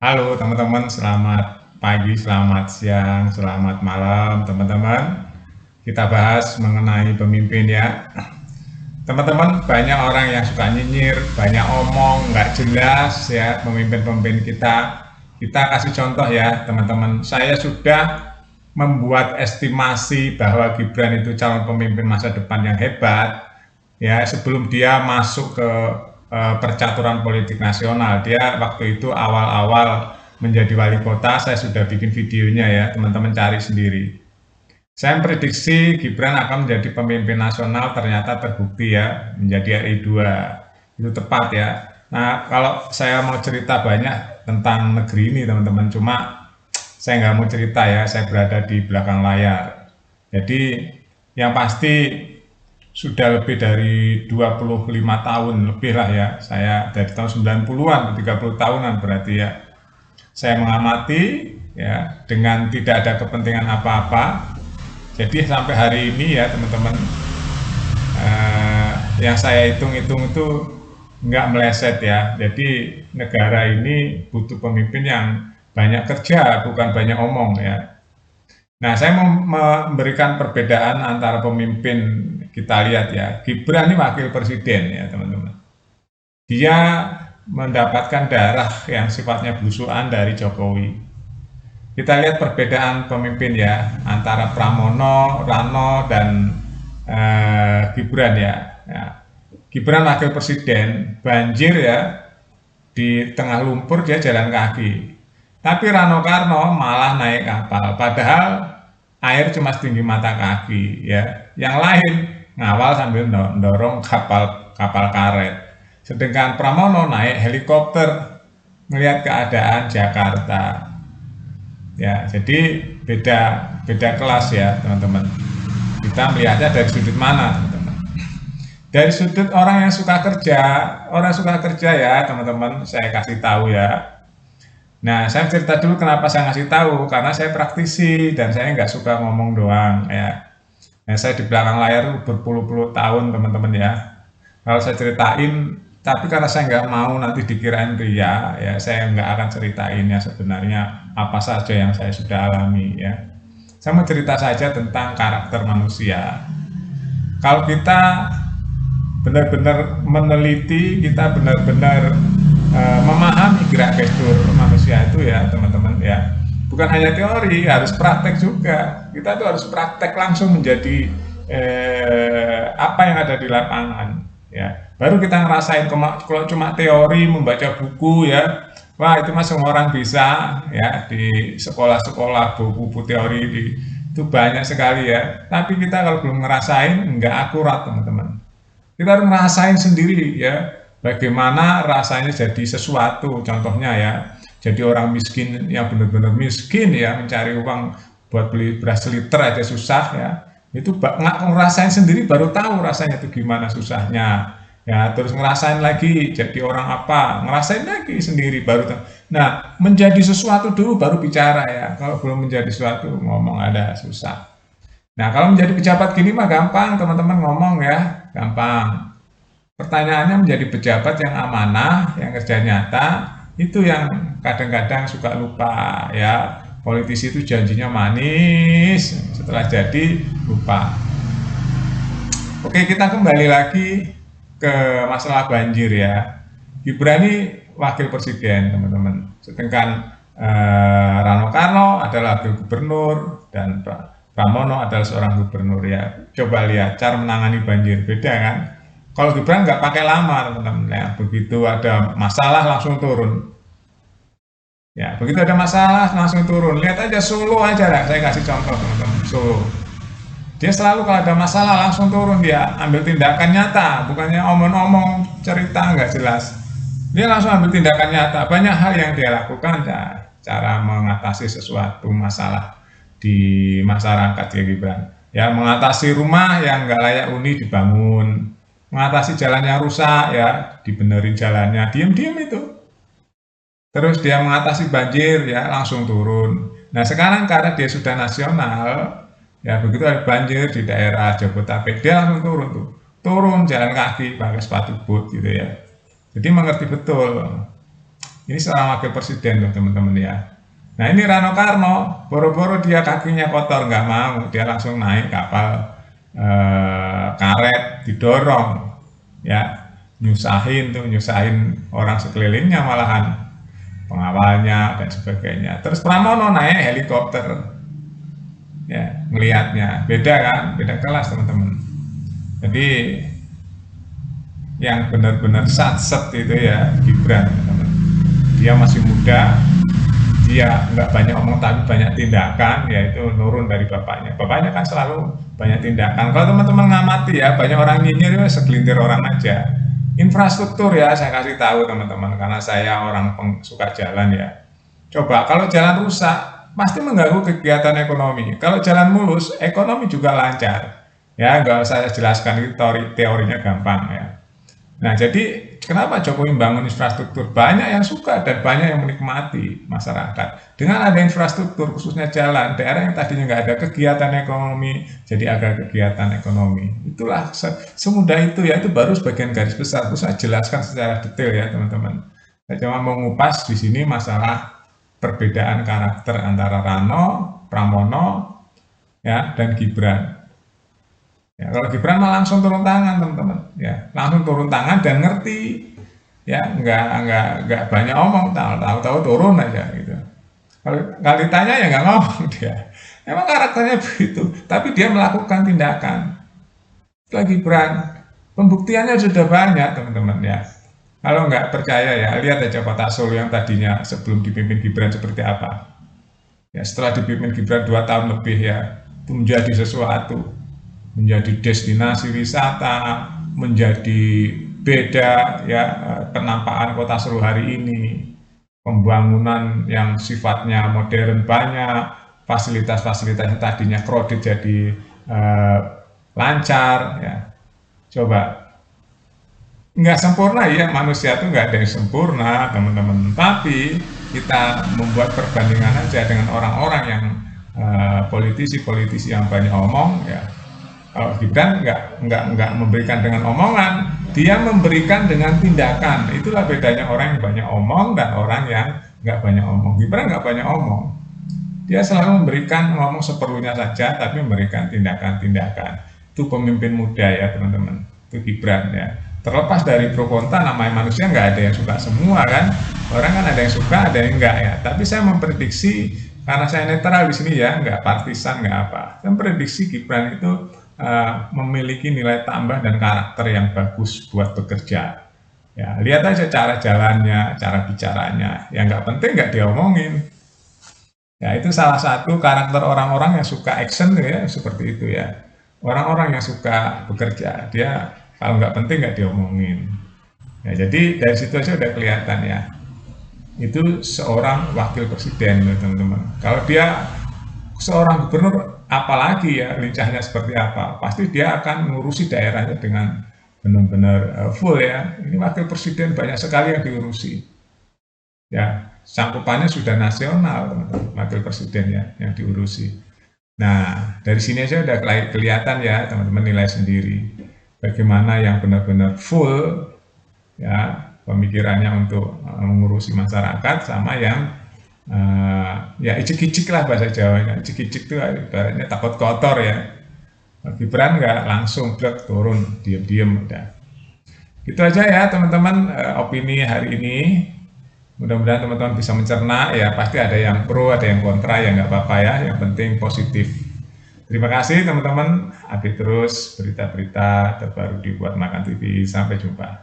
Halo teman-teman, selamat pagi, selamat siang, selamat malam teman-teman. Kita bahas mengenai pemimpin ya. Teman-teman, banyak orang yang suka nyinyir, banyak omong, nggak jelas ya pemimpin-pemimpin kita. Kita kasih contoh ya teman-teman. Saya sudah membuat estimasi bahwa Gibran itu calon pemimpin masa depan yang hebat ya sebelum dia masuk ke percaturan politik nasional. Dia waktu itu awal-awal menjadi wali kota, saya sudah bikin videonya ya, teman-teman cari sendiri. Saya prediksi Gibran akan menjadi pemimpin nasional, ternyata terbukti ya menjadi RI 2. Itu tepat ya. Nah, kalau saya mau cerita banyak tentang negeri ini teman-teman, cuma saya nggak mau cerita ya, saya berada di belakang layar. Jadi yang pasti sudah lebih dari 25 tahun lebih lah ya, saya dari tahun 90-an, 30 tahunan berarti ya. Saya mengamati ya dengan tidak ada kepentingan apa-apa. Jadi sampai hari ini ya teman-teman, yang saya hitung-hitung itu nggak meleset ya. Jadi negara ini butuh pemimpin yang banyak kerja, bukan banyak omong ya. Nah, saya mau memberikan perbedaan antara pemimpin, kita lihat ya. Gibran ini wakil presiden ya, teman-teman. Dia mendapatkan darah yang sifatnya blusukan dari Jokowi. Kita lihat perbedaan pemimpin ya, antara Pramono, Rano, dan Gibran ya. Ya. Gibran wakil presiden, banjir ya, di tengah lumpur dia jalan kaki. Tapi Rano Karno malah naik kapal. Padahal air cuma setinggi mata kaki ya. Yang lain ngawal sambil dorong kapal kapal karet. Sedangkan Pramono naik helikopter melihat keadaan Jakarta. Ya, jadi beda beda kelas ya, teman-teman. Kita melihatnya dari sudut mana, teman-teman? Dari sudut orang yang suka kerja, orang suka kerja ya, teman-teman. Saya kasih tahu ya. Nah, saya cerita dulu kenapa saya ngasih tahu, karena saya praktisi dan saya nggak suka ngomong doang ya. Nah, saya di belakang layar berpuluh-puluh tahun teman-teman ya. Kalau saya ceritain, tapi karena saya nggak mau nanti dikirain ria, ya saya nggak akan ceritain ya sebenarnya apa saja yang saya sudah alami ya. Saya mau cerita saja tentang karakter manusia. Kalau kita benar-benar meneliti, kita benar-benar memahami gerak gestur manusia itu ya teman-teman ya. Bukan hanya teori, harus praktek juga. Kita tuh harus praktek langsung menjadi apa yang ada di lapangan ya. Baru kita ngerasain kalau cuma teori membaca buku ya. Wah, itu mah semua orang bisa ya di sekolah-sekolah buku teori itu banyak sekali ya. Tapi kita kalau belum ngerasain nggak akurat teman-teman. Kita harus ngerasain sendiri ya, bagaimana rasanya jadi sesuatu. Contohnya ya, jadi orang miskin yang benar-benar miskin ya, mencari uang buat beli beras liter aja susah ya. Itu nggak ngerasain sendiri baru tahu rasanya itu gimana susahnya. Ya, terus ngerasain lagi jadi orang apa, ngerasain lagi sendiri baru tahu. Nah, menjadi sesuatu dulu baru bicara ya. Kalau belum menjadi sesuatu ngomong ada susah. Nah, kalau menjadi pejabat gini mah gampang, teman-teman ngomong ya, gampang. Pertanyaannya menjadi pejabat yang amanah, yang kerja nyata, itu yang kadang-kadang suka lupa ya. Politisi itu janjinya manis, setelah jadi lupa. Oke, kita kembali lagi ke masalah banjir ya. Gibran ini wakil presiden, teman-teman. Sedangkan Rano Karno adalah wakil gubernur dan Pramono adalah seorang gubernur ya. Coba lihat cara menangani banjir, beda kan? Kalau Gibran nggak pakai lama, teman-teman. Ya, begitu ada masalah langsung turun. Ya, begitu ada masalah langsung turun. Lihat aja Solo aja lah. Saya kasih contoh, teman-teman. Solo. Dia selalu kalau ada masalah langsung turun, dia ambil tindakan nyata, bukannya omong-omong cerita nggak jelas. Dia langsung ambil tindakan nyata. Banyak hal yang dia lakukan ya, cara mengatasi sesuatu masalah di masyarakat ya Gibran. Ya, mengatasi rumah yang nggak layak huni dibangun, mengatasi jalan yang rusak ya dibenerin jalannya, diam-diam itu. Terus dia mengatasi banjir ya langsung turun. Nah, sekarang karena dia sudah nasional, ya begitu ada banjir di daerah Jabodetabek dia langsung turun tuh, turun jalan kaki pakai sepatu boot gitu ya. Jadi mengerti betul Ini seorang wakil presiden loh teman-teman ya. Nah ini Rano Karno, boro-boro dia kakinya kotor nggak mau, dia langsung naik kapal karet, didorong, ya nyusahin orang sekelilingnya malahan, pengawalnya dan sebagainya. Terus Pramono naik helikopter, ya ngelihatnya beda kan, beda kelas teman-teman. Jadi yang benar-benar satset itu ya Gibran, teman-teman. Dia masih muda, dia nggak banyak omong tapi banyak tindakan, yaitu nurun dari bapaknya. Bapaknya kan selalu banyak tindakan. Kalau teman-teman ngamati ya, banyak orang nyinyir ya segelintir orang aja. Infrastruktur ya, saya kasih tahu teman-teman, karena saya orang suka jalan ya. Coba kalau jalan rusak, pasti mengganggu kegiatan ekonomi. Kalau jalan mulus, ekonomi juga lancar. Ya, nggak usah saya jelaskan, itu teorinya gampang ya. Nah, jadi kenapa Jokowi membangun infrastruktur? Banyak yang suka dan banyak yang menikmati masyarakat. Dengan ada infrastruktur, khususnya jalan, daerah yang tadinya nggak ada kegiatan ekonomi, jadi ada kegiatan ekonomi. Itulah semudah itu ya, itu baru sebagian garis besar. Terus saya jelaskan secara detail ya teman-teman. Saya cuma mengupas di sini masalah perbedaan karakter antara Rano, Pramono, ya, dan Gibran. Ya, kalau Gibran mah langsung turun tangan teman-teman, ya langsung turun tangan dan ngerti, ya nggak banyak omong, tahu-tahu turun aja gitu. Kalau ditanya ya nggak ngomong dia, emang karakternya begitu, tapi dia melakukan tindakan. Itu Gibran, pembuktiannya sudah banyak teman-teman ya. Kalau nggak percaya ya lihat aja Kota Solo yang tadinya sebelum dipimpin Gibran seperti apa. Ya setelah dipimpin Gibran 2 tahun lebih ya, itu menjadi sesuatu, menjadi destinasi wisata, menjadi beda ya penampakan Kota Solo hari ini. Pembangunan yang sifatnya modern banyak, fasilitas-fasilitas yang tadinya crowded jadi lancar ya. Coba nggak sempurna ya, manusia itu nggak ada yang sempurna teman-teman, tapi kita membuat perbandingan aja dengan orang-orang yang politisi-politisi yang banyak omong ya. Kalau Gibran nggak memberikan dengan omongan, dia memberikan dengan tindakan. Itulah bedanya orang yang banyak omong dan orang yang nggak banyak omong. Gibran nggak banyak omong, dia selalu memberikan ngomong seperlunya saja, tapi memberikan tindakan-tindakan. Itu pemimpin muda ya teman-teman, itu Gibran ya. Terlepas dari pro kontra, namanya manusia nggak ada yang suka semua kan. Orang kan ada yang suka, ada yang enggak ya. Tapi saya memprediksi, karena saya netral di sini ya, nggak partisan, nggak apa. Saya memprediksi Gibran itu memiliki nilai tambah dan karakter yang bagus buat bekerja. Ya, lihat aja cara jalannya, cara bicaranya. Yang nggak penting nggak diomongin. Ya, itu salah satu karakter orang-orang yang suka action ya, seperti itu ya. Orang-orang yang suka bekerja, dia kalau nggak penting nggak diomongin. Ya, jadi dari situ aja udah kelihatan ya. Itu seorang wakil presiden teman-teman. Kalau dia seorang gubernur, apalagi ya lincahnya seperti apa, pasti dia akan mengurusi daerahnya dengan benar-benar full ya. Ini wakil presiden banyak sekali yang diurusi ya, cangkupannya sudah nasional teman-teman, wakil presiden ya yang diurusi. Nah dari sini aja udah kelihatan ya teman-teman, nilai sendiri bagaimana yang benar-benar full ya pemikirannya untuk mengurusi masyarakat, sama yang ya icik-icik lah bahasa Jawanya. Icik-icik itu ibaratnya takut kotor ya. Gibran nggak langsung blek turun, diem-diem udah. Gitu aja ya teman-teman, opini hari ini. Mudah-mudahan teman-teman bisa mencerna ya, pasti ada yang pro, ada yang kontra, ya nggak apa-apa ya, yang penting positif. Terima kasih teman-teman, update terus berita-berita terbaru di Buat Makan TV. Sampai jumpa.